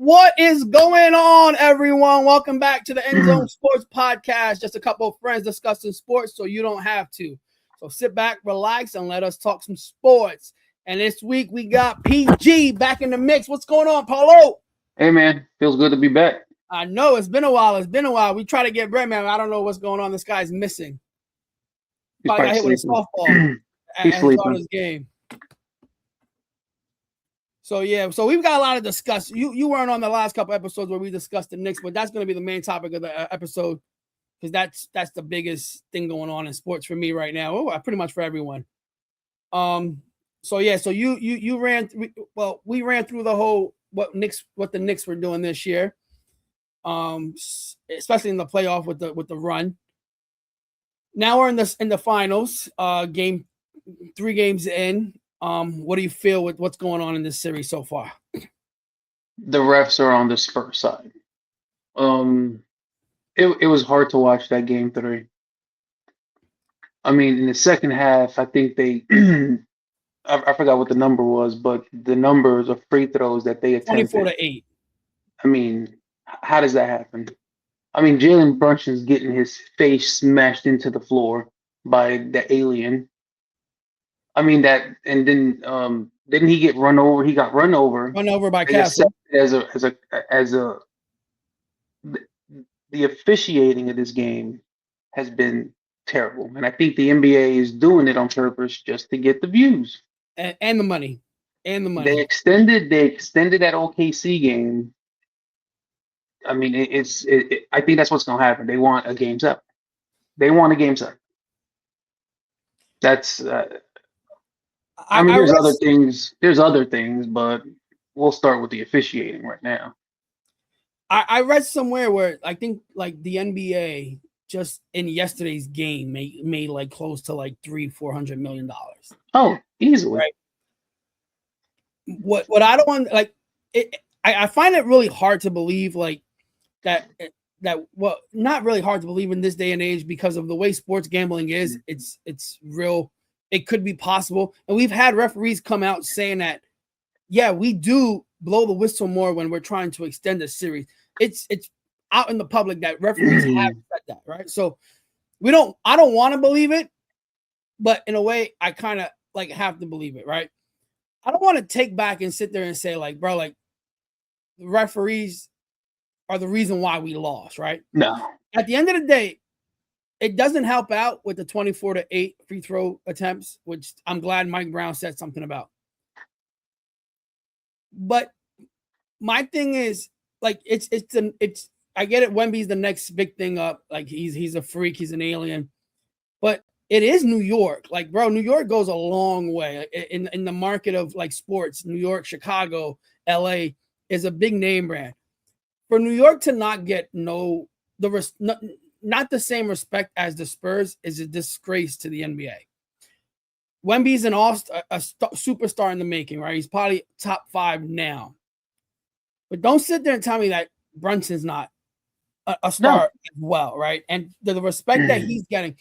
What is going on, everyone? Welcome back to the Endzone Sports Podcast. Just a couple of friends discussing sports so you don't have to. So sit back, relax, and let us talk some sports. And this week we got PG back in the mix. What's going on, Paulo? Hey man, feels good to be back. I know it's been a while. We try to get Brett, man. I don't know what's going on. This guy's missing. Probably got hit with a softball He's at sleeping. his game. So we've got a lot to discuss. You weren't on the last couple episodes where we discussed the Knicks, but that's going to be the main topic of the episode because that's the biggest thing going on in sports for me right now. Oh, pretty much for everyone. So you ran. We ran through the whole what the Knicks were doing this year. Especially in the playoff with the run. Now we're in the finals. Game 3 games in. What do you feel with what's going on in this series so far? The refs are on the Spurs side. It was hard to watch that game 3. I mean, in the second half, I think they I forgot what the number was, but the numbers of free throws that they attempted. 24-8. I mean, how does that happen? I mean, Jalen Brunson's getting his face smashed into the floor by the alien. I mean that, and then didn't he get run over? He got run over. Run over by Castle. As a the officiating of this game has been terrible, and I think the NBA is doing it on purpose just to get the views and the money. They extended that OKC game. I mean, I think that's what's going to happen. They want a game 7. That's. I mean, there's other things. There's other things, but we'll start with the officiating right now. I read somewhere where I think like the NBA just in yesterday's game made like close to like $300-400 million. Oh, easily. Right. What I don't want like it. I find it really hard to believe like that well, not really hard to believe in this day and age because of the way sports gambling is. It's real. It could be possible. And we've had referees come out saying that, yeah, we do blow the whistle more when we're trying to extend a series. It's out in the public that referees have said that, right? So I don't want to believe it, but in a way, I kind of like have to believe it, right? I don't want to take back and sit there and say, like, bro, like the referees are the reason why we lost, right? No. At the end of the day, it doesn't help out with the 24-8 free throw attempts, which I'm glad Mike Brown said something about. But my thing is, like, it's I get it. Wemby's the next big thing up. Like he's a freak. He's an alien. But it is New York. Like, bro, New York goes a long way in the market of like sports. New York, Chicago, LA is a big name brand. For New York to not get not the same respect as the Spurs is a disgrace to the NBA. Wemby's an superstar in the making, right? He's probably top 5 now. But don't sit there and tell me that Brunson's not a star as well, right? And the respect that he's getting.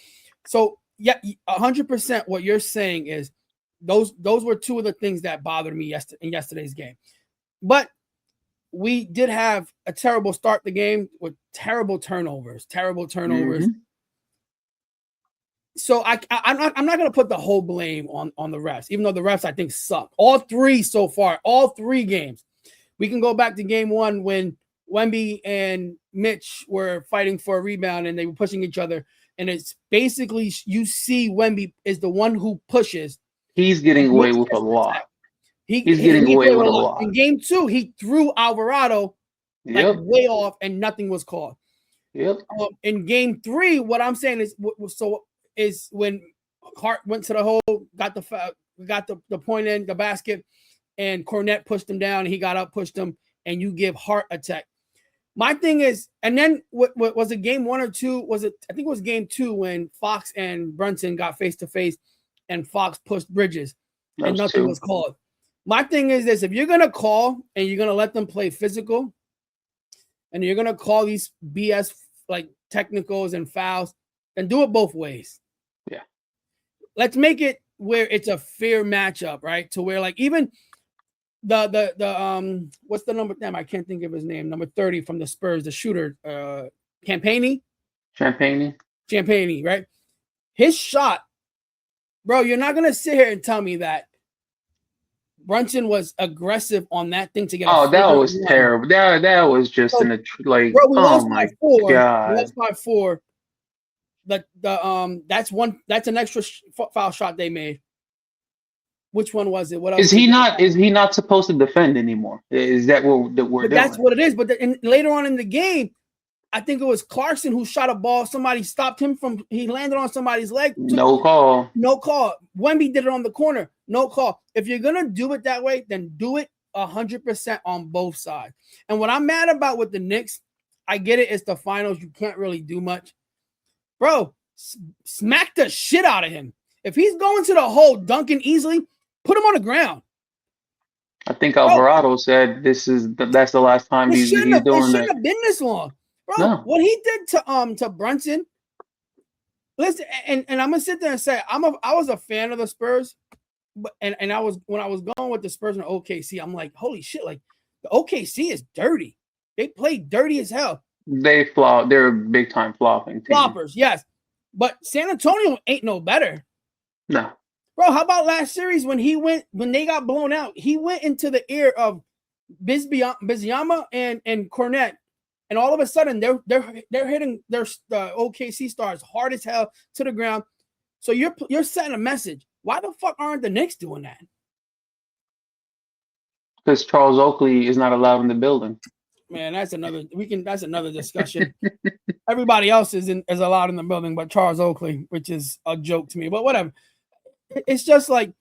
So, yeah, 100% what you're saying is those were 2 of the things that bothered me in yesterday's game. But we did have a terrible start the game with terrible turnovers. Mm-hmm. So I'm not going to put the whole blame on the refs, even though the refs I think suck. All 3 so far, all 3 games. We can go back to game 1 when Wemby and Mitch were fighting for a rebound and they were pushing each other. And it's basically you see Wemby is the one who pushes. He's getting away with a lot. He's getting away with a lot. In game 2, he threw Alvarado like way off and nothing was called. Yep. In game 3, what I'm saying is when Hart went to the hole, got the point in the basket, and Cornette pushed him down. And he got up, pushed him, and you give Hart a tech. My thing is, and then what was it? Game 1 or 2? Was it? I think it was game 2 when Fox and Brunson got face to face, and Fox pushed Bridges, and nothing was called. My thing is this: if you're gonna call and you're gonna let them play physical, and you're gonna call these BS like technicals and fouls, then do it both ways. Yeah. Let's make it where it's a fair matchup, right? To where like even what's the number? Damn, I can't think of his name. Number 30 from the Spurs, the shooter, Campani, Champagne. right? His shot, bro. You're not gonna sit here and tell me that Brunson was aggressive on that thing to get a Oh, that further was one. terrible. That was just So, in a like. bro, we Oh lost by my 4. We god. lost by 4. That's an extra foul shot they made. Which one was it? What else? Is he not? Is he not supposed to defend anymore? Is that what that we're But that's doing? what it is. But later on in the game, I think it was Clarkson who shot a ball. Somebody stopped him from. He landed on somebody's leg. No call. No call. Wemby did it on the corner. No call. If you're gonna do it that way, then do it 100% on both sides. And what I'm mad about with the Knicks, I get it. It's the finals. You can't really do much, bro. Smack the shit out of him. If he's going to the hole, dunking easily, put him on the ground. I think Alvarado said that's the last time he's doing that. It shouldn't have been this long, bro. No. What he did to Brunson. Listen, and I'm gonna sit there and say I was a fan of the Spurs, but and I was when I was going with the Spurs and OKC, I'm like, holy shit, like the OKC is dirty. They play dirty as hell. They flop. They're a big time flopping team. Floppers, yes. But San Antonio ain't no better. No. Bro, how about last series when they got blown out? He went into the ear of Biziyama and Cornette, and all of a sudden they're hitting their OKC stars hard as hell to the ground. So you're setting a message. Why the fuck aren't the Knicks doing that? Because Charles Oakley is not allowed in the building. Man, that's another discussion. Everybody else is allowed in the building, but Charles Oakley, which is a joke to me. But whatever. It's just like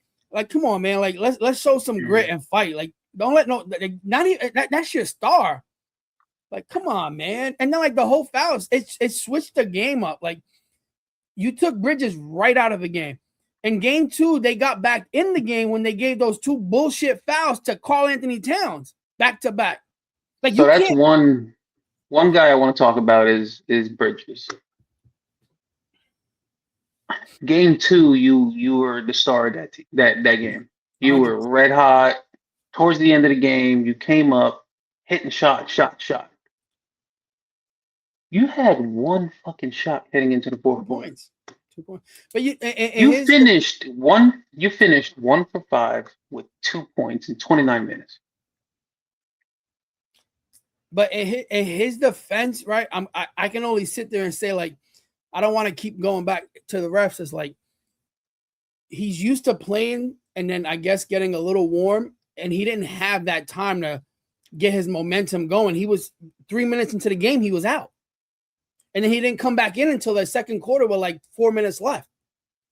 come on, man. Like let's show some grit and fight. Like don't let not even that's your star. Like come on, man. And then like the whole fouls, it switched the game up. Like you took Bridges right out of the game. In game 2, they got back in the game when they gave those 2 bullshit fouls to Karl-Anthony Towns back to back. Like so that's one guy I want to talk about is Bridges. Game 2, you were the star of that game. You 100%. Were red hot. Towards the end of the game, you came up, hitting shot. You had one fucking shot heading into the 4th quarter. 2 points. But you finished 1 for 5 with 2 points in 29 minutes. But in his defense, right? I can only sit there and say like I don't want to keep going back to the refs. It's like he's used to playing and then I guess getting a little warm, and he didn't have that time to get his momentum going. He was 3 minutes into the game, he was out. And then he didn't come back in until the second quarter with like 4 minutes left.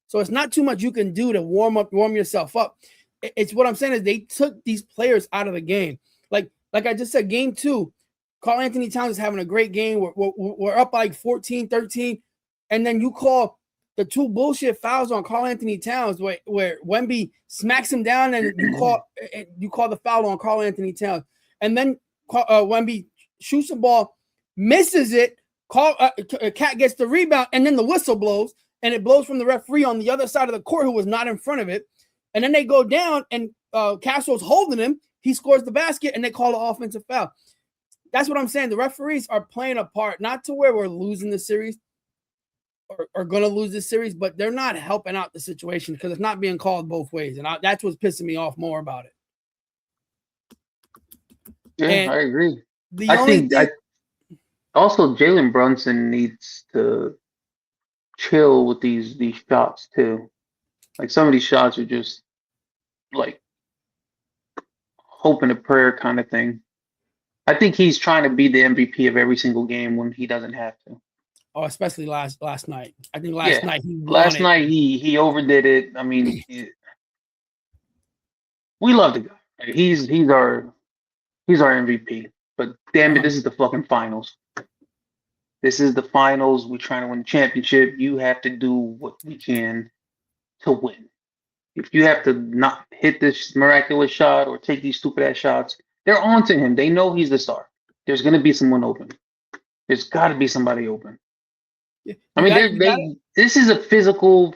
So it's not too much you can do to warm yourself up. It's what I'm saying is they took these players out of the game. Like I just said, game 2, Karl-Anthony Towns is having a great game. We're up by like 14, 13. And then you call the 2 bullshit fouls on Karl-Anthony Towns where Wemby smacks him down and you call the foul on Karl-Anthony Towns. And then Wemby shoots the ball, misses it. Cat gets the rebound, and then the whistle blows, and it blows from the referee on the other side of the court who was not in front of it. And then they go down, and Castro's holding him. He scores the basket, and they call an offensive foul. That's what I'm saying. The referees are playing a part, not to where we're losing the series or going to lose this series, but they're not helping out the situation because it's not being called both ways. And that's what's pissing me off more about it. Yeah, and I agree. Also, Jalen Brunson needs to chill with these shots too. Like some of these shots are just like hope and a prayer kind of thing. I think he's trying to be the MVP of every single game when he doesn't have to. Oh, especially last night. I think last night he overdid it. I mean, we love the guy. He's our MVP. But damn it, this is the fucking finals. This is the finals. We're trying to win the championship. You have to do what we can to win. If you have to not hit this miraculous shot or take these stupid ass shots, they're on to him. They know he's the star. There's going to be someone open. There's got to be somebody open. Yeah. I mean, this is a physical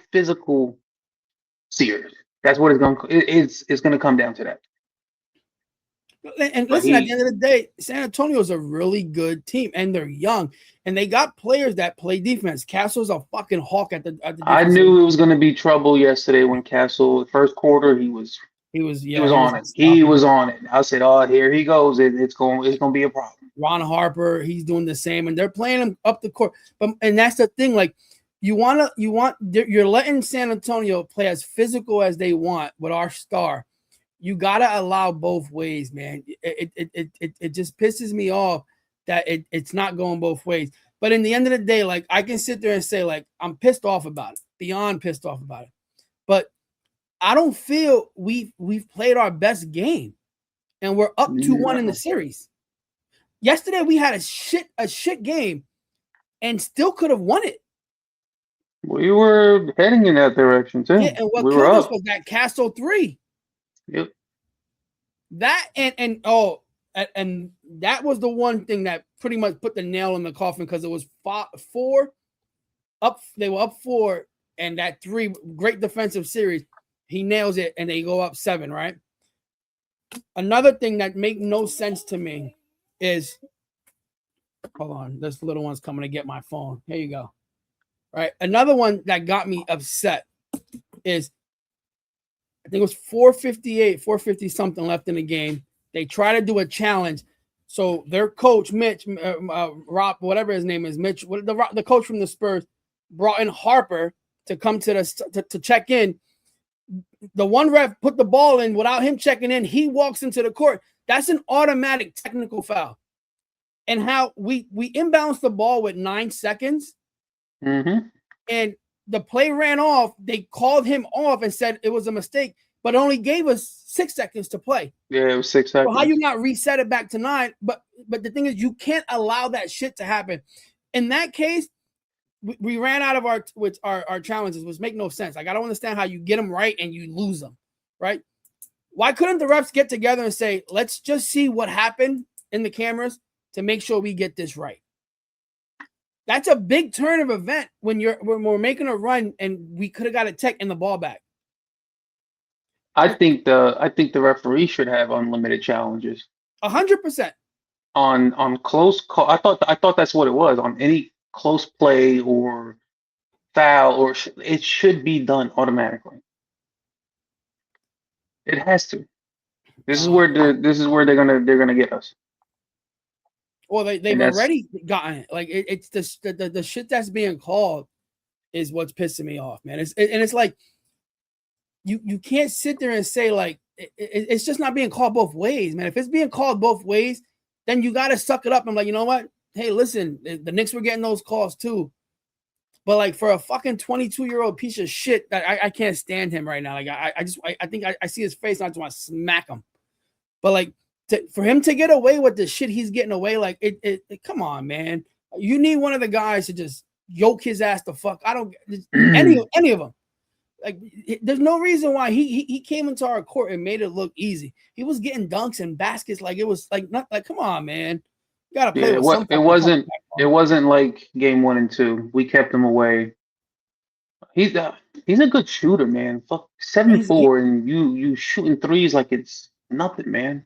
series. That's what it's going to come down to that. And But listen, at the end of the day, San Antonio is a really good team, and they're young, and they got players that play defense. Castle's a fucking hawk at the I defensive. knew it was going to be trouble yesterday when Castle, the first quarter, He was he was on it. He unstoppable. was on it. I said, "Oh, here he goes. It's going to be a problem." Ron Harper, he's doing the same, and they're playing him up the court. And that's the thing, like you're letting San Antonio play as physical as they want with our star. You gotta allow both ways, man. It just pisses me off that it's not going both ways. But in the end of the day, like I can sit there and say, like, I'm pissed off about it, beyond pissed off about it. But I don't feel we've played our best game, and we're up 2-1 in the series. Yesterday we had a shit game, and still could have won it. We were heading in that direction too. Yeah, and what We were killed us up. was that Castle 3. Yep. That and that was the one thing that pretty much put the nail in the coffin, because it was 4 up. They were up 4, and that 3 great defensive series, he nails it, and they go up 7. Right. Another thing that make no sense to me is, hold on, this little one's coming to get my phone. Here you go. Right. Another one that got me upset is, I think it was 450 something left in the game. They try to do a challenge. So their coach, Mitch, Rob, whatever his name is, Mitch, the coach from the Spurs, brought in Harper to come to check in. The one ref put the ball in without him checking in. He walks into the court. That's an automatic technical foul. And how we imbalanced the ball with 9 seconds. Mm-hmm. And the play ran off. They called him off and said it was a mistake, but only gave us 6 seconds to play. Yeah, it was 6 seconds. So how you not reset it back to 9? But the thing is, you can't allow that shit to happen. In that case, we ran out of our challenges, which make no sense. Like, I don't understand how you get them right and you lose them, right? Why couldn't the refs get together and say, let's just see what happened in the cameras to make sure we get this right? That's a big turn of event when we're making a run, and we could have got a tech and the ball back. I think the referee should have unlimited challenges 100%. on close call. I thought that's what it was, on any close play or foul, or it should be done automatically. It has to. This is where they're gonna get us. Well, they've already gotten it. Like, it's the shit that's being called is what's pissing me off, man. It's like you can't sit there and say, like, it's just not being called both ways, man. If it's being called both ways, then you got to suck it up and, like, you know what? Hey, listen, the Knicks were getting those calls too. But, like, for a fucking 22-year-old piece of shit, that I can't stand him right now. Like, I think I see his face and I just want to smack him. But, like, for him to get away with the shit he's getting away, like, come on, man. You need one of the guys to just yoke his ass the fuck. I don't any of them. Like, there's no reason why he came into our court and made it look easy. He was getting dunks and baskets like it was like, not like, come on, man. You gotta play with some. It wasn't like game 1 and 2. We kept him away. He's a good shooter, man. Fuck, 7'4", and you shooting threes like it's nothing, man.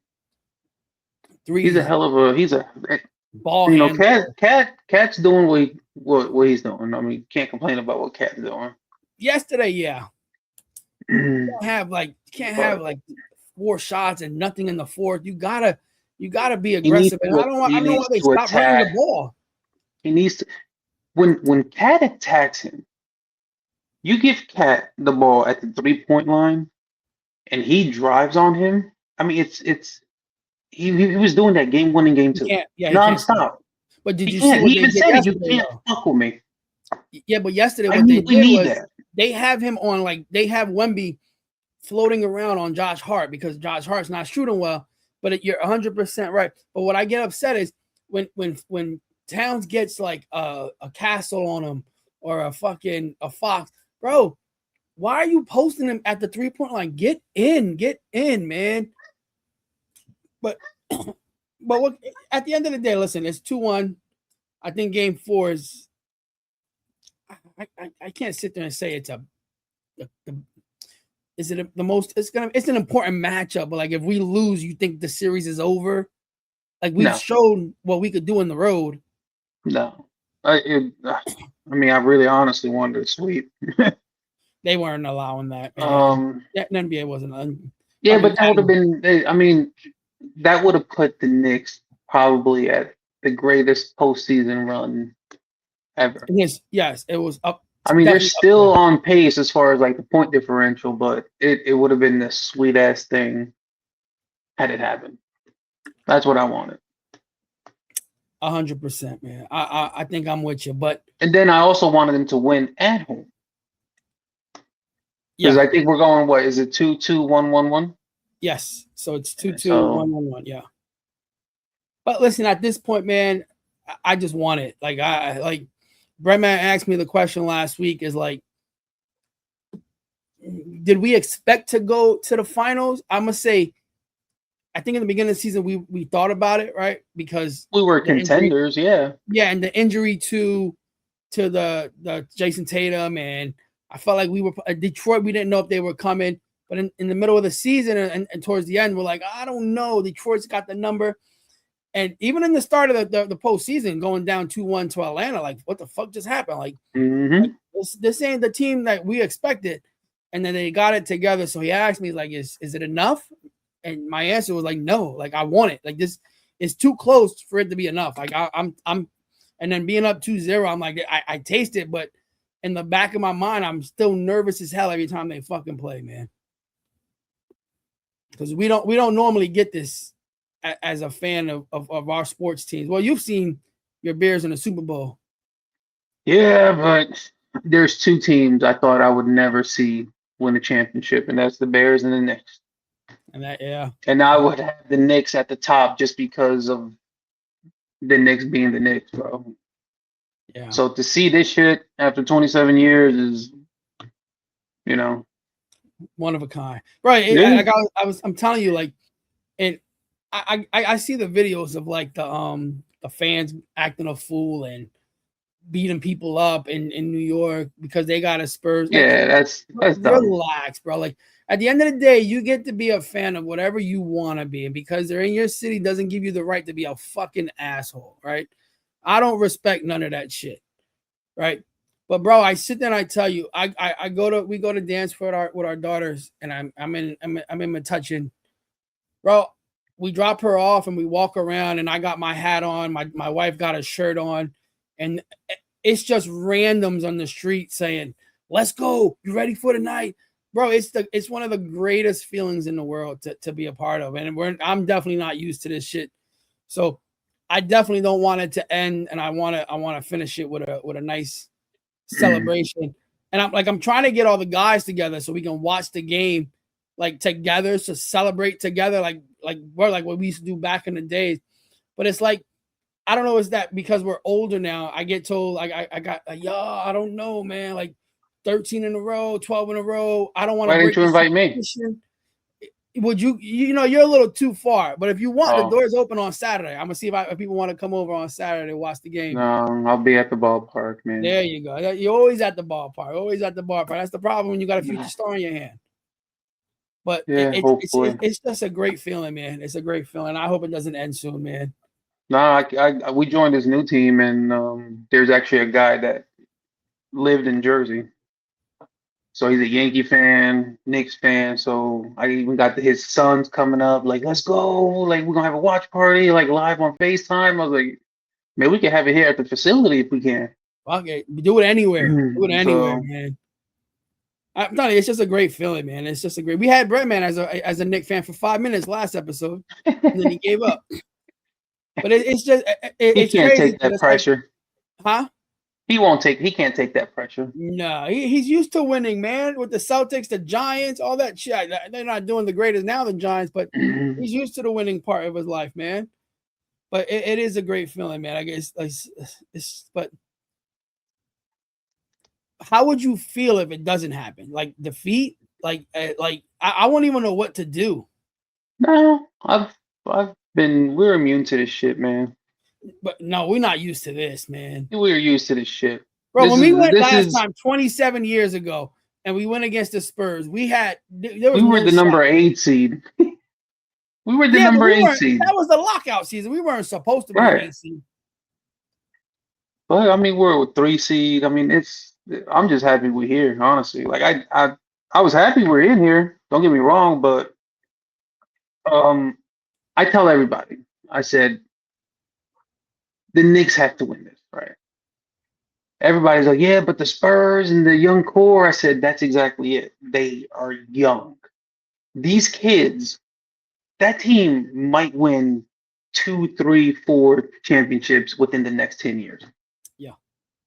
He's a hell of a ball. You know, Cat's doing what he's doing. I mean, can't complain about what Cat's doing. Yesterday, yeah. You can't have like 4 shots and nothing in the fourth. You gotta be aggressive. And I don't know why they stop running the ball. He needs to. When Cat attacks him, you give Cat the ball at the 3-point line, and he drives on him. I mean, he was doing that game 1 and game 2, nonstop. But did you see what he even said it? You can't fuck with me. Yeah, but yesterday what they did was they have him on, like, they have Wemby floating around on Josh Hart because Josh Hart's not shooting well. But you're 100% right. But what I get upset is when Towns gets like a Castle on him or a Fox, bro. Why are you posting him at the 3-point line? Get in, man. But what, at the end of the day, listen, it's 2-1. I think game 4 is. I can't sit there and say it's is it the most? It's an important matchup, but like if we lose, you think the series is over? Like we've No, shown what we could do in the road. no. I mean, I really honestly wanted to sweep. They weren't allowing that, man. Um, The NBA wasn't. yeah, Fucking but that would have Madden. been. I mean, that would have put the Knicks probably at the greatest postseason run ever. Yes, it was up. I mean, they're Definitely up there. still on pace as far as like the point differential, but it would have been the sweet ass thing had it happened. That's what I wanted. 100%, man. I think I'm with you, but And then I also wanted them to win at home because yeah, I think we're going. What is it? 2-2, 1-1-1. yes. So it's 2-2, So 1-1-1. Yeah. But listen, at this point, man, I just want it. Like like Brettman asked me the question last week is like, did we expect to go to the finals? I'm gonna say, I think in the beginning of the season we thought about it, right? Because we were the injury, contenders, yeah. yeah, and the injury to the Jason Tatum, and I felt like we were Detroit. We didn't know if they were coming, but in the middle of the season and towards the end, we're like, I don't know. Detroit's got the number. And even in the start of the postseason, going down 2-1 to Atlanta, like what the fuck just happened? Like this ain't the team that we expected. And then they got it together. So he asked me, like, is it enough? And my answer was like, no. Like I want it. Like this is too close for it to be enough. Like I'm, and then being up 2-0, I'm like, I taste it, but in the back of my mind, I'm still nervous as hell every time they fucking play, man. Because we don't normally get this as a fan of our sports teams. Well, you've seen your Bears in the Super Bowl. Yeah, but there's two teams I thought I would never see win a championship, and that's the Bears and the Knicks. And that, yeah. And I would have the Knicks at the top just because of the Knicks being the Knicks, bro. Yeah. So to see this shit after 27 years is, you know, one of a kind. Right. yeah, I'm telling you, like, and I see the videos of like the fans acting a fool and beating people up in New York because they got a Spurs. Like, yeah, that's dumb. relax, bro. Like at the end of the day, you get to be a fan of whatever you want to be, and because they're in your city doesn't give you the right to be a fucking asshole, right? I don't respect none of that shit, right? But bro, I sit there and I tell you, we go to dance with our daughters, and I'm in Metuchen, bro. We drop her off and we walk around, and I got my hat on, my wife got a shirt on, and it's just randoms on the street saying, "Let's go, you ready for the night?" Bro, it's one of the greatest feelings in the world to be a part of, and I'm definitely not used to this shit, so I definitely don't want it to end, and I want to finish it with a nice celebration. And I'm trying to get all the guys together so we can watch the game like together, to celebrate together, like what we used to do back in the days. But it's like, I don't know, is that because we're older now? I get told like I got like, I don't know, man, like 13 in a row, 12 in a row. I don't want Why to didn't break you the invite me? tradition. Would you're a little too far, but if you want, the Oh, doors open on Saturday. I'm gonna see if people want to come over on Saturday to watch the game. no, I'll be at the ballpark, man. There you go. You're always at the ballpark. Always at the ballpark. That's the problem when you got a future star in your hand. But Yeah, hopefully. it's just a great feeling, man. It's a great feeling. I hope it doesn't end soon, man. No, we joined this new team, and there's actually a guy that lived in Jersey. So he's a Yankee fan, Knicks fan. So I even got his sons coming up, like, let's go. Like, we're gonna have a watch party, like live on FaceTime. I was like, man, we can have it here at the facility if we can. Fuck it. Do it anywhere. Do it anywhere, So man. I'm telling you, it's just a great feeling, man. It's just a great. We had Brettman as a Knick fan for 5 minutes last episode, and then he gave up. But it's just he it's can't crazy. take that It's like, pressure. huh? He can't take that pressure. No, he's used to winning, man. With the Celtics, the Giants, all that shit. They're not doing the greatest now, the Giants, but he's used to the winning part of his life, man. But it is a great feeling, man. I guess but how would you feel if it doesn't happen? Like defeat? Like I won't even know what to do. No, we're immune to this shit, man. But no, we're not used to this, man. We're used to this shit. Bro, when we went This last is time 27 years ago, and we went against the Spurs. There was We were no the shot. number 8 seed. We were the Yeah, but number we 8 weren't. seed. That was the lockout season. We weren't supposed to be an Right. 8 seed. But I mean, we're a 3 seed. I mean, I'm just happy we're here, honestly. Like I was happy we're in here. Don't get me wrong, but um, I tell everybody, I said the Knicks have to win this, right? Everybody's like, yeah, but the Spurs and the young core. I said that's exactly it. They are young. These kids, that team might win 2, 3, 4 championships within the next 10 years. Yeah.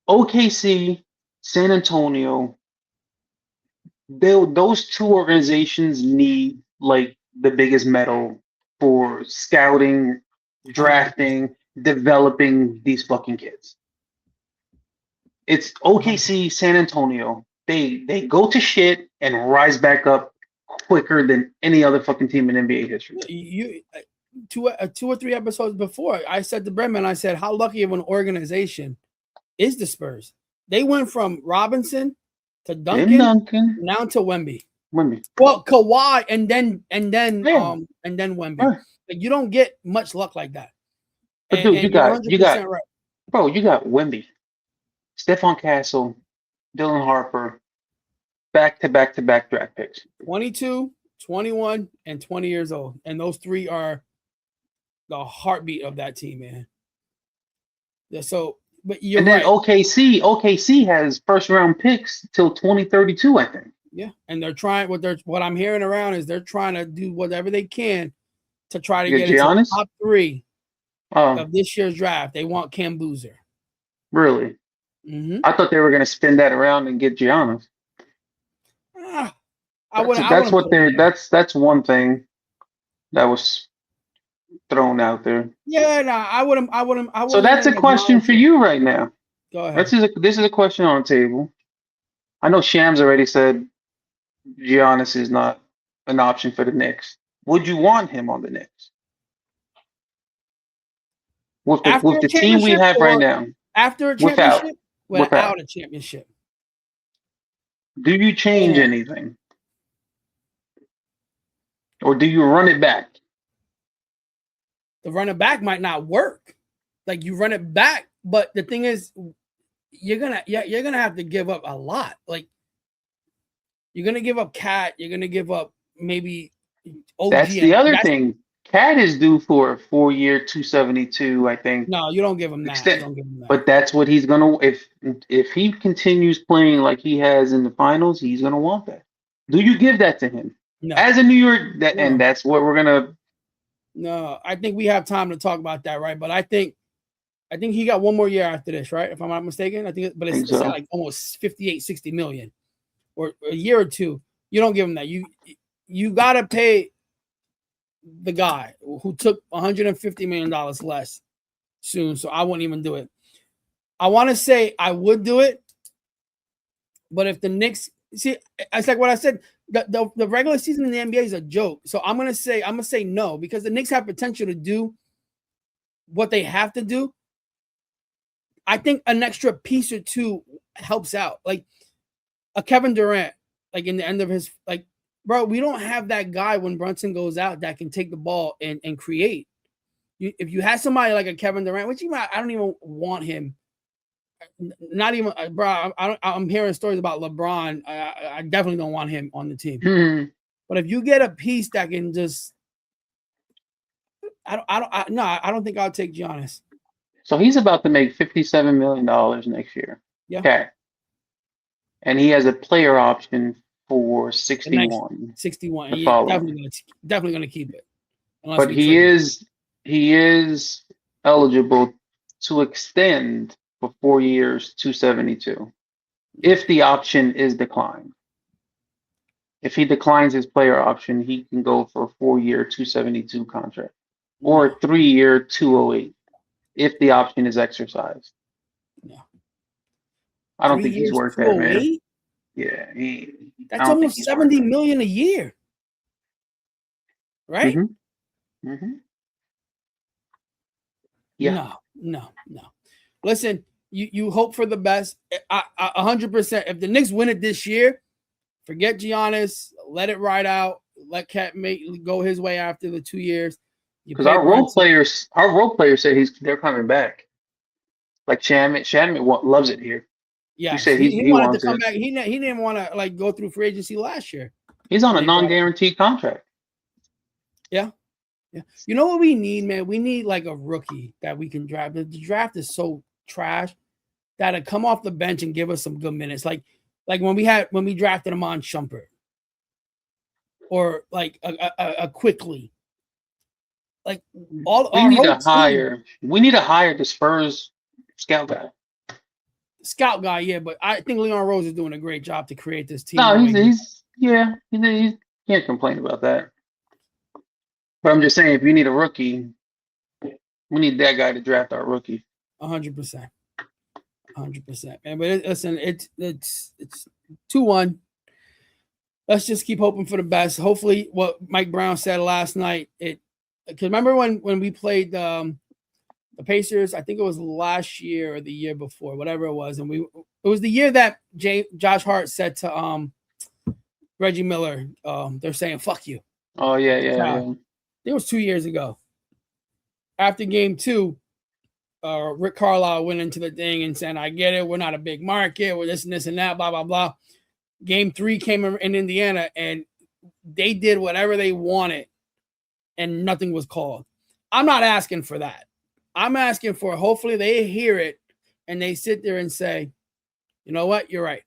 OKC, San Antonio, those two organizations need like the biggest medal for scouting, 100%. drafting, developing these fucking kids. It's OKC, San Antonio. They go to shit and rise back up quicker than any other fucking team in NBA history. You 2 or 3 episodes before, I said to Brenman, I said, how lucky of an organization is the Spurs? They went from Robinson to Duncan, now to Wemby. Well, Kawhi and then Wemby. Right. Like, you don't get much luck like that. But dude, you got right. Bro, you got Wemby, Stephon Castle, Dylan Harper, back-to-back draft picks. 22, 21, and 20 years old. And those 3 are the heartbeat of that team, man. Yeah, so, but you're right. OKC has first-round picks till 2032, I think. Yeah, and they're trying. What I'm hearing around is they're trying to do whatever they can to try to get into the top 3 of this year's draft. They want Cam Boozer. Really? Mm-hmm. I thought they were going to spin that around and get Giannis. That's one thing that was thrown out there. Yeah, no, I wouldn't. So that's a question for you right now. Go ahead. This is a question on the table. I know Shams already said Giannis is not an option for the Knicks. Would you want him on the Knicks? With the team we have right now. After a championship? Without a championship. Do you change anything? Or do you run it back? The run it back might not work. Like, you run it back, but the thing is, you're gonna have to give up a lot. Like, you're gonna give up Cat. You're gonna give up maybe OG. That's the other thing. Cat is due for a 4-year, 272, I think. No, you don't give him that. Don't give him that. But that's what he's gonna. If he continues playing like he has in the finals, he's gonna want that. Do you give that to him? No. As a New York, and that's what we're gonna. No, I think we have time to talk about that, right? But I think he got 1 more year after this, right? If I'm not mistaken, it's like almost 58, 60 million, or a year or 2. You don't give him that. You gotta pay the guy who took $150 million less soon, so I wouldn't even do it. I want to say I would do it, but if the Knicks see, it's like what I said. The regular season in the NBA is a joke. So I'm gonna say no, because the Knicks have potential to do what they have to do. I think an extra piece or 2 helps out. Like a Kevin Durant, like in the end of his, like, bro, we don't have that guy when Brunson goes out that can take the ball and create. If you had somebody like a Kevin Durant, which I don't even want him. Not even, bro. I'm hearing stories about LeBron. I definitely don't want him on the team. Mm-hmm. But if you get a piece that can just, I don't think I'll take Giannis. So he's about to make $57 million next year. Yeah. Okay. And he has a player option for 61. 61. He's definitely gonna keep it. But he is eligible to extend for 4 years, 272, if the option is declined. If he declines his player option, he can go for a 4-year, 272 contract, or a 3-year, 208, if the option is exercised. Yeah. I don't think he's worth that, man. Yeah, that's almost $70 million a year, right? Mm-hmm. Mm-hmm. Yeah. No. Listen, you hope for the best. 100%. If the Knicks win it this year, Forget Giannis. Let it ride out. Let Cat go his way after the 2 years. You Because pay Brunson. our role players said they're coming back. Like Shannon loves it here. He Yes, said he he wanted to wants come it. back. He didn't want to like go through free agency last year He's on when a they brought him. non-guaranteed contract. Yeah. Yeah. You know what we need, man? We need like a rookie that we can draft. The draft is so trash that'll come off the bench and give us some good minutes. Like when we drafted him on Shumpert. Or like a quickly. Like all We our need whole to team. hire the Spurs scout guy. Scout guy, yeah, but I think Leon Rose is doing a great job to create this team. No, The way he can't complain about that. But I'm just saying, if you need a rookie, we need that guy to draft our rookie. 100%, 100%, man. But listen, it's 2-1. Let's just keep hoping for the best. Hopefully, what Mike Brown said last night. Because remember when we played the Pacers? I think it was last year or the year before, whatever it was, and it was the year that Josh Hart said to Reggie Miller, they're saying "fuck you." Oh yeah. It was 2 years ago. After game 2, Rick Carlisle went into the thing and said, "I get it. We're not a big market. We're this and this and that. Blah blah blah." Game 3 came in Indiana, and they did whatever they wanted, and nothing was called. I'm not asking for that. I'm asking for hopefully they hear it and they sit there and say, "You know what? You're right.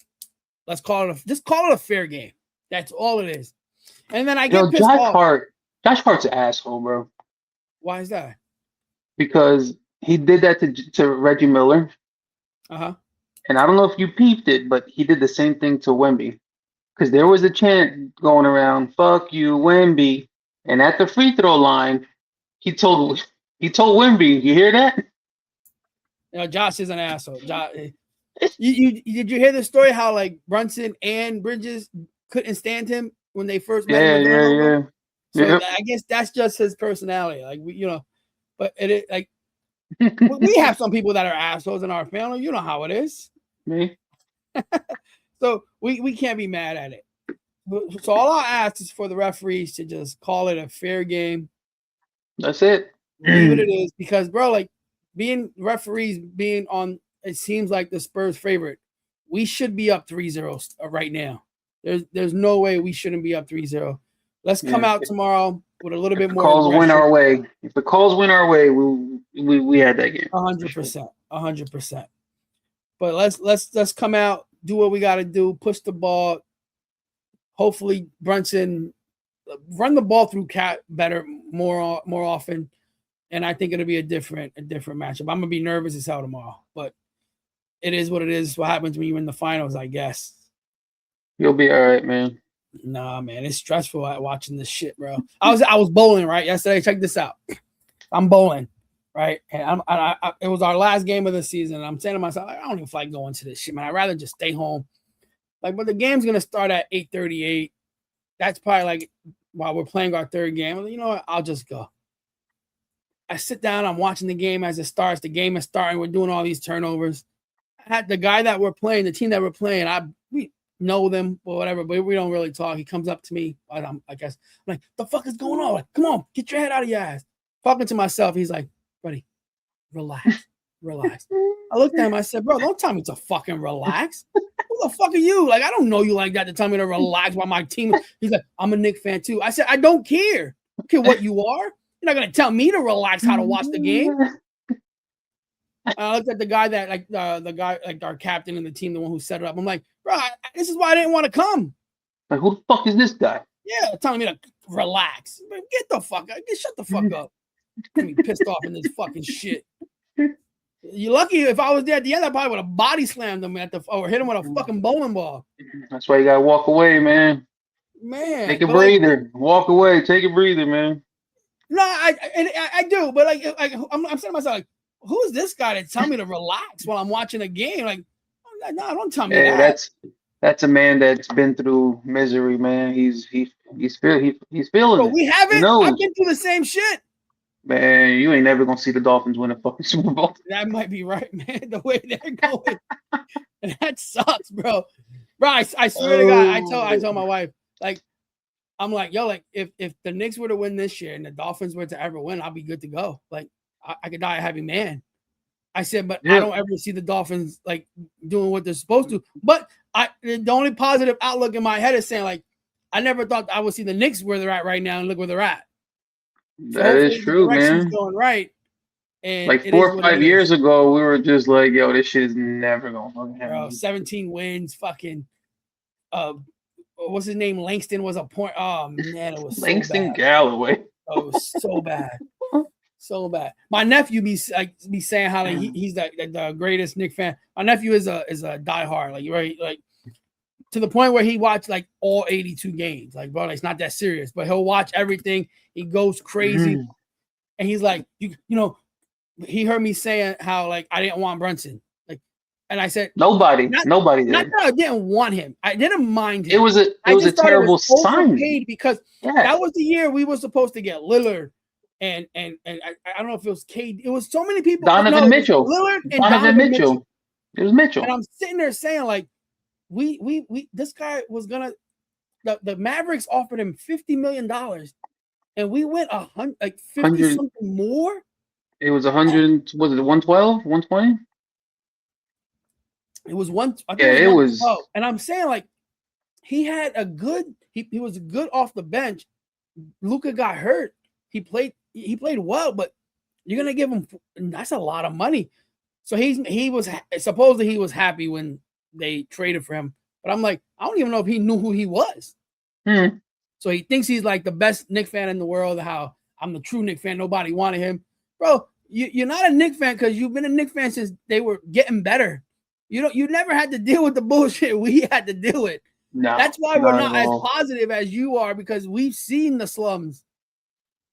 Let's call it just call it a fair game." That's all it is. And then I get pissed off. Josh Hart's an asshole, bro. Why is that? Because he did that to Reggie Miller. Uh-huh. And I don't know if you peeped it, but he did the same thing to Wemby. Because there was a chant going around, "Fuck you, Wemby." And at the free throw line, he told Wemby, "You hear that?" You know, Josh is an asshole. Josh, you did you hear the story how like Brunson and Bridges couldn't stand him when they first met him? Yeah. So Yep. I guess that's just his personality. Like but it like we have some people that are assholes in our family. You know how it is. Me? So we can't be mad at it. So all I ask is for the referees to just call it a fair game. That's it. Leave it is because, bro, like referees being on, it seems like the Spurs favorite. We should be up 3-0 right now. There's no way we shouldn't be up 3-0. Let's come out tomorrow with a little bit more calls aggression. win our way. If the calls win our way, we had that game. 100%. 100%. But let's come out, do what we got to do, push the ball. Hopefully Brunson run the ball through Cat better, more often, and I think it'll be a different matchup. I'm gonna be nervous as hell tomorrow, but it is what it is. What happens when you're in the finals, I guess. You'll be all right, man. Nah, man, it's stressful watching this shit, bro. I was bowling right yesterday. Check this out. I'm bowling, right, and it was our last game of the season. And I'm saying to myself, I don't even feel like going to this shit, man. I'd rather just stay home. Like, but the game's gonna start at 8:38. That's probably like while we're playing our third game. You know what? I'll just go. I sit down. I'm watching the game as it starts. The game is starting. We're doing all these turnovers. I had the guy that we're playing, the team that we're playing. We know them or whatever, but we don't really talk. He comes up to me. I guess I'm like, "The fuck is going on? Like, come on, get your head out of your ass." Talking to myself. He's like, "Buddy, relax, relax." I looked at him. I said, "Bro, don't tell me to fucking relax. Who the fuck are you? Like, I don't know you like that to tell me to relax while my team." He's like, "I'm a Knicks fan too." I said, "I don't care. I don't care what you are. You're not gonna tell me to relax how to watch the game." I looked at the guy that the guy like our captain in the team, the one who set it up. I'm like, "Bro, this is why I didn't want to come." Like, who the fuck is this guy? Yeah, telling me to relax. Get the fuck out. Shut the fuck up. Get me pissed off in this fucking shit. You're lucky if I was there at the end, I probably would have body slammed him or hit him with a fucking bowling ball. That's why you gotta walk away, man. Man, take a breather. Walk away. Take a breather, man. No, I do, but like I'm saying to myself, like, who is this guy to tell me to relax while I'm watching a game? Like, no, don't tell me that. That's a man that's been through misery, man. He's feeling But it. we haven't. I've been through the same shit. Man, you ain't never gonna see the Dolphins win a fucking Super Bowl. That might be right, man. The way they're going, and that sucks, bro. Bro, I swear to God, I told my wife, like, I'm like, yo, like, if the Knicks were to win this year and the Dolphins were to ever win, I'll be good to go. Like, I could die a happy man. I said, but I don't ever see the Dolphins like doing what they're supposed to. But the only positive outlook in my head is saying, like, I never thought I would see the Knicks where they're at right now, and look where they're at. So That is hopefully the true, direction's man. going right, and Like it four is or what it 5 years is. ago, we were just like, yo, this shit is never gonna fucking Bro, happen. 17 wins, fucking what's his name? Langston was a point. Oh man, it was so Langston bad. Galloway. Oh, it was so bad. So bad. My nephew be saying how like he's the greatest Knicks fan. My nephew is a diehard, like right, like to the point where he watched like all 82 games. Like, bro, like, it's not that serious, but he'll watch everything. He goes crazy, and he's like, you know, he heard me saying how like I didn't want Brunson, like, and I said Nobody not did. that I didn't want him. I didn't mind him. It was a just thought it was terrible sign. overpaid because Yeah. that was the year we were supposed to get Lillard and I don't know if it was KD. It was so many people. Donovan Mitchell. Lillard and Donovan Mitchell. It was Mitchell. And I'm sitting there saying like, we this guy was gonna the Mavericks offered him $50 million, and we went 100 like 50 something more. It was 100. Was it 112, 120? It was one. I think Yeah, it was 112. And I'm saying like he had a good. He was good off the bench. Luka got hurt. He played well, but you're gonna give him that's a lot of money. So he was supposedly he was happy when they traded for him. But I'm like, I don't even know if he knew who he was. So he thinks he's like the best Knicks fan in the world. How I'm the true Knicks fan. Nobody wanted him, bro. You're not a Knicks fan because you've been a Knicks fan since they were getting better. You never had to deal with the bullshit we had to deal with. No, that's why we're not as positive as you are because we've seen the slums.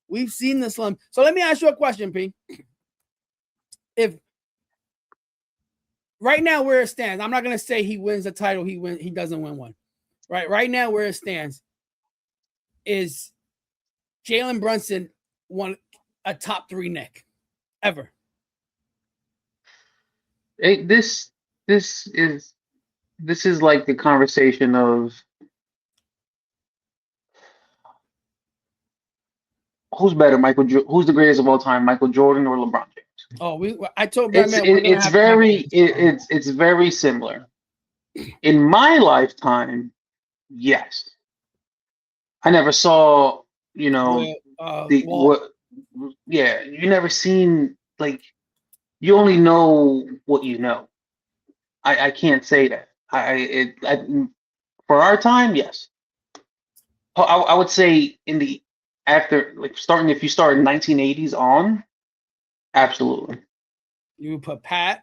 We've seen the slum. So let me ask you a question, P. If right now where it stands, I'm not gonna say he wins the title, he doesn't win one. Right now where it stands is Jalen Brunson won a top 3 Knick ever. This is like the conversation of who's better, who's the greatest of all time, Michael Jordan or LeBron James? Oh, I told Batman it's very similar. In my lifetime, yes. I never saw, you never seen like you only know what you know. I can't say that. For our time, yes. I would say if you start in 1980s on, absolutely. You would put Pat.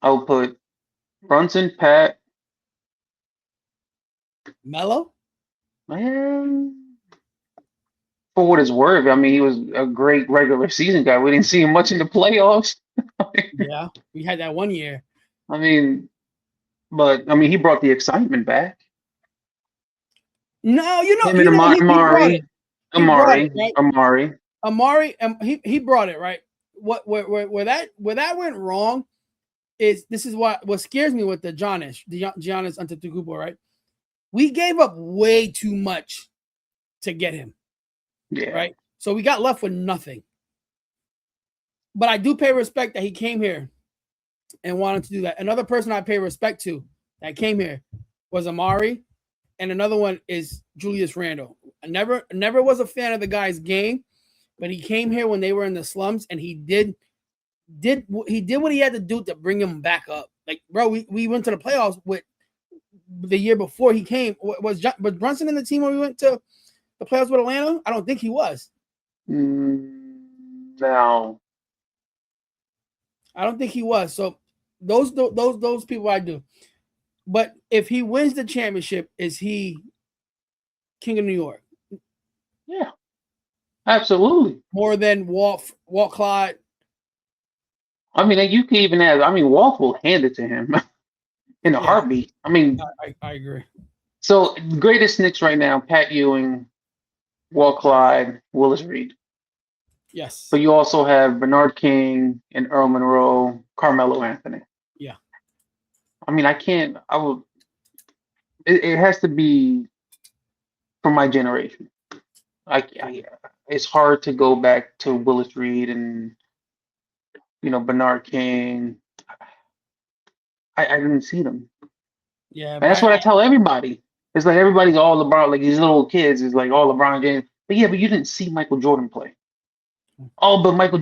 I would put Brunson, Pat, Melo. Man, for what it's worth, I mean, he was a great regular season guy. We didn't see him much in the playoffs. Yeah, we had that one year. I mean, he brought the excitement back. No, he brought it. Amari, he brought it, right? Where that went wrong is this is what scares me with the Giannis Antetokounmpo, right? We gave up way too much to get him. Yeah. Right. So we got left with nothing. But I do pay respect that he came here and wanted to do that. Another person I pay respect to that came here was Amari, and another one is Julius Randle. I never was a fan of the guy's game, but he came here when they were in the slums, and he did what he had to do to bring him back up. Like, bro, we went to the playoffs with the year before he came. Was Brunson in the team when we went to the playoffs with Atlanta? I don't think he was. No. I don't think he was. So those people I do. But if he wins the championship, is he king of New York? Yeah. Absolutely. More than Walt Clyde. I mean, you can even add, Walt will hand it to him in a heartbeat. I mean, I agree. So greatest Knicks right now, Pat Ewing, Walt Clyde, Willis Reed. Yes. But you also have Bernard King and Earl Monroe, Carmelo Anthony. Yeah. I mean, I it has to be for my generation. I it's hard to go back to Willis Reed and Bernard King. I didn't see them, Yeah, and but that's what I tell everybody. It's like everybody's all LeBron, like these little kids is like all LeBron James. But yeah, but you didn't see Michael Jordan play. Oh, but Michael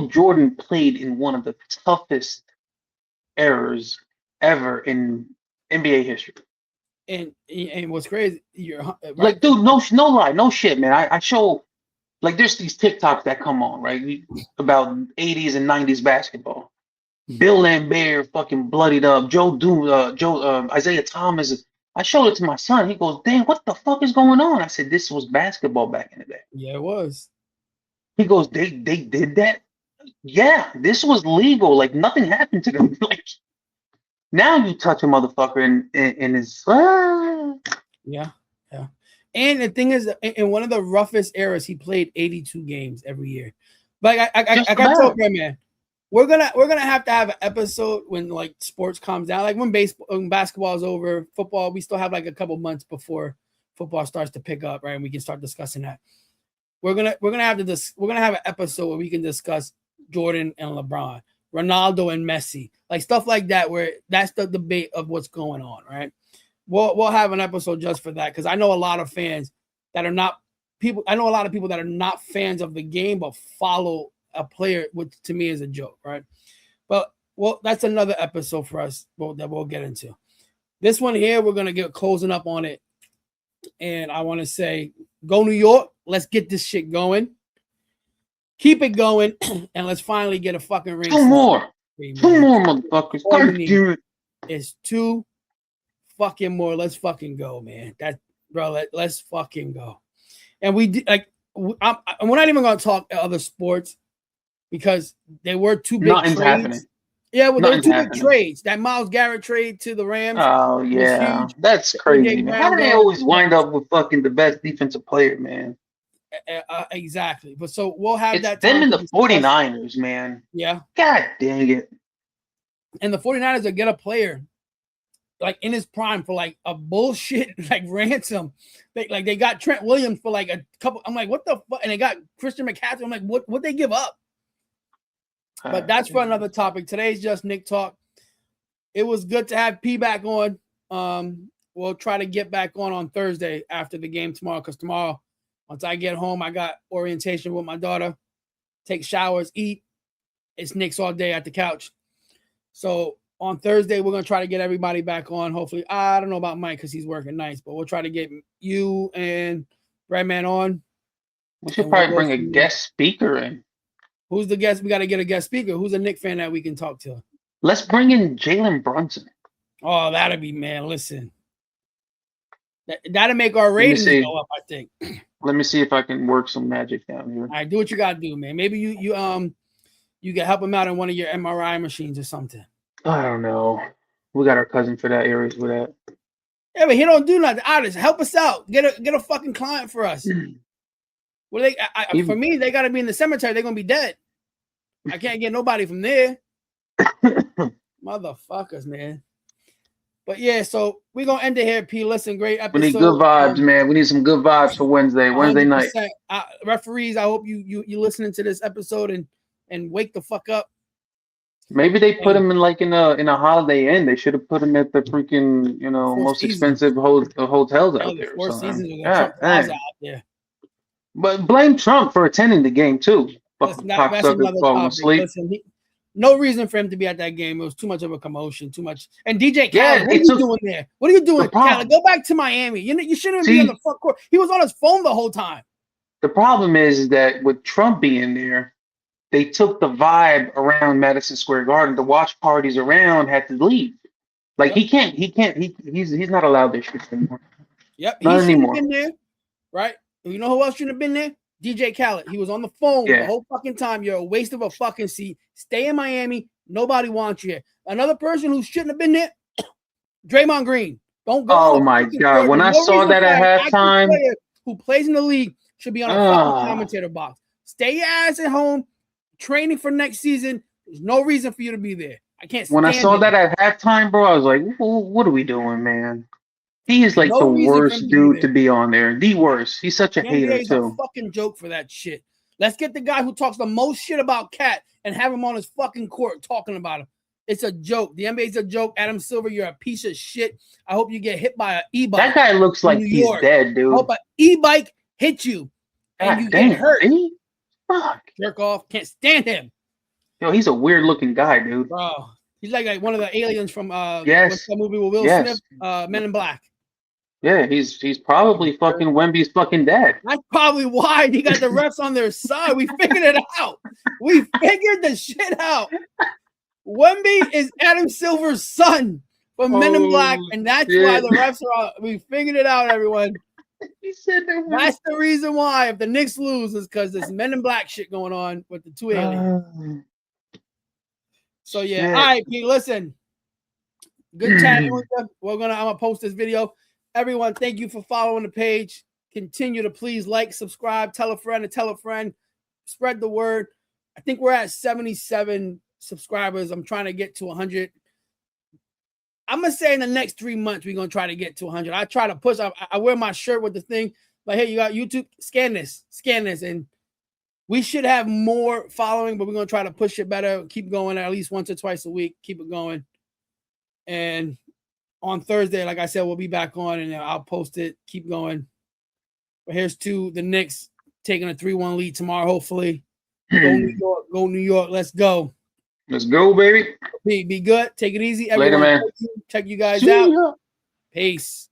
Jordan played in one of the toughest eras ever in NBA history. and what's crazy, you're right. Like, dude, no lie, no shit, man. I show like there's these TikToks that come on, right? About 80s and 90s basketball. Bill Lambert fucking bloodied up. Isaiah Thomas. I showed it to my son. He goes, "Damn, what the fuck is going on?" I said, "This was basketball back in the day." Yeah, it was. He goes, "They did that? Yeah, this was legal. Like nothing happened to them. Like now you touch a motherfucker and it's Yeah, yeah. And the thing is, in one of the roughest eras, he played 82 games every year. But I got told, man, we're gonna have to have an episode when like sports calms down, like when basketball is over, football. We still have like a couple months before football starts to pick up, right? And we can start discussing that. We're gonna have an episode where we can discuss Jordan and LeBron, Ronaldo and Messi, like stuff like that, where that's the debate of what's going on, right? We'll have an episode just for that because I know a lot of fans that are not people. I know a lot of people that are not fans of the game but follow a player, which to me is a joke, right? But that's another episode for us that we'll get into. This one here, we're gonna get closing up on it, and I want to say, go New York. Let's get this shit going. Keep it going, and let's finally get a fucking ring. Two more, motherfuckers. It's two fucking more. Let's fucking go, man. Let's fucking go. And we did like we're not even gonna talk other sports because they were two big Nothing's trades. happening. Yeah, well, there were two big trades. That Myles Garrett trade to the Rams. Oh yeah, that's crazy, man. How do they always wind up with fucking the best defensive player, man? Exactly. But so we'll have it's that. Them and the 49ers, man. Yeah. God dang it. And the 49ers will get a player like in his prime for like a bullshit like ransom. They got Trent Williams for like a couple. I'm like, what the fuck? And they got Christian McCaffrey. I'm like, what they give up? But that's for another topic. Today's just Nick Talk. It was good to have P back on. We'll try to get back on Thursday after the game tomorrow, because tomorrow, once I get home, I got orientation with my daughter, take showers, eat. It's Nick's all day at the couch. So on Thursday, we're going to try to get everybody back on. Hopefully, I don't know about Mike because he's working nights, but we'll try to get you and Redman on. We should probably bring a guest speaker in. Who's the guest? We got to get a guest speaker. Who's a Knick fan that we can talk to? Let's bring in Jalen Brunson. Oh, that'd be, man. Listen, that'll make our ratings go up, I think. Let me see if I can work some magic down here. All right, do what you gotta do, man. Maybe you can help him out in one of your MRI machines or something. I don't know. We got our cousin for that. Aries with that. Yeah, but he don't do nothing. Artist, help us out. Get a fucking client for us. Well, for me, they gotta be in the cemetery. They're gonna be dead. I can't get nobody from there. Motherfuckers, man. But yeah, so we're gonna end it here, P. Listen, great episode. We need good vibes, man. We need some good vibes for Wednesday night. Referees, I hope you listening to this episode and wake the fuck up. Maybe they put him in a Holiday Inn. They should have put him at the freaking most expensive hotels out there. Four Seasons Trump Plaza out there. But blame Trump for attending the game too. That's another topic. Listen, no reason for him to be at that game. It was too much of a commotion, too much. And DJ Khaled, what are you doing there? What are you doing, Khaled? Go back to Miami. You shouldn't be on the front court. He was on his phone the whole time. The problem is that with Trump being there, they took the vibe around Madison Square Garden. The watch parties around had to leave. Like he's not allowed this shit anymore. Yep, he shouldn't have been there, right? You know who else shouldn't have been there? DJ Khaled. He was on the phone the whole fucking time. You're a waste of a fucking seat. Stay in Miami. Nobody wants you here. Another person who shouldn't have been there, Draymond Green. Don't go. Oh my God. When I saw that at halftime, who plays in the league should be on a fucking commentator box. Stay your ass at home, training for next season. There's no reason for you to be there. I can't When I stand saw him. that at halftime, bro, I was like, what are we doing, man? He is There's like the no reason for him worst to be dude to there. be on there. The worst. He's such a The hater NBA is a too. fucking joke for that shit. Let's get the guy who talks the most shit about Cat and have him on his fucking court talking about him. It's a joke. The NBA is a joke. Adam Silver, you're a piece of shit. I hope you get hit by an e-bike. That guy looks like New he's York. dead, I dude. hope an e-bike hits you and you God get damn, hurt. B. Fuck. Jerk off. Can't stand him. Yo, he's a weird looking guy, dude. Bro. He's like one of the aliens from Yes. what's that movie with Will Yes. Smith? Men in Black. Yeah, he's probably fucking Wemby's fucking dad. That's probably why he got the refs on their side. We figured it out. We figured the shit out. Wemby is Adam Silver's son from Men in Black, and that's why the refs are on. We figured it out, everyone. He said that. That's the reason why if the Knicks lose is because there's Men in Black shit going on with the two aliens. So yeah, all right, Pete. Listen, good chatting with you. I'm gonna post this video. Everyone, thank you for following the page. Continue to please like, subscribe, tell a friend, spread the word. I think we're at 77 subscribers. I'm trying to get to 100. I'm gonna say in the next 3 months we're gonna try to get to 100. I try to push. I wear my shirt with the thing. Like, hey, you got YouTube? Scan this, and we should have more following, but we're gonna try to push it better. Keep going at least once or twice a week. Keep it going, and on Thursday, like I said, we'll be back on and I'll post it. Keep going. But here's to the Knicks taking a 3-1 lead tomorrow, hopefully. Go New York. Go New York. Let's go. Let's go, baby. Be good. Take it easy. Everyone. Later, man. Check you guys out. Peace.